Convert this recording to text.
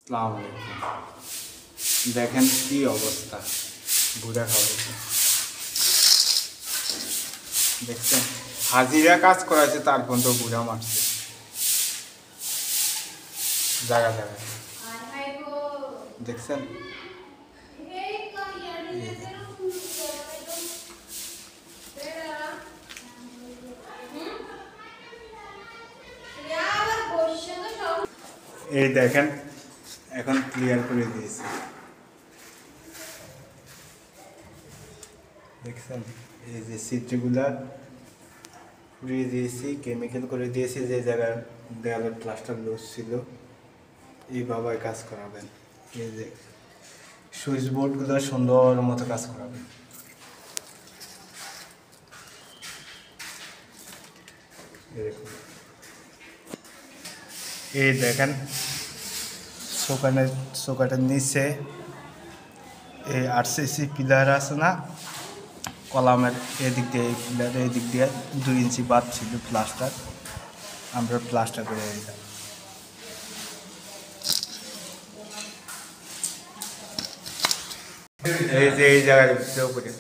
আসসালামু আলাইকুম। দেখেন কি অবস্থা, বুড়া খাওয়াইছে। দেখছেন, হাজিরা কাজ করাইছে, তার পর্যন্ত বুড়া মারছে জায়গা জায়গায়। দেখছেন, এই দেখেন এখন ক্লিয়ার করে দিয়েছি। দেখছেন, এই যে চিত্রগুলা পুড়িয়ে দিয়েছি, কেমিক্যাল করে দিয়েছি। যে জায়গায় দেওয়ালের প্লাস্টার লুজ ছিল, এই বাবায় কাজ করাবেন। এই যে সুইচ বোর্ডগুলো সুন্দর মতো কাজ করাবেন। এরকম এই দেখেন, সোকানের নিচে এই আরসিসি পিলার আছে না, কলামের এদিক দিয়ে, এই পিলারের এদিক দিয়ে 2 ইঞ্চি বাদ ছিল প্লাস্টার, আমরা প্লাস্টার করে দিলাম। এই যে এই জায়গার উপরে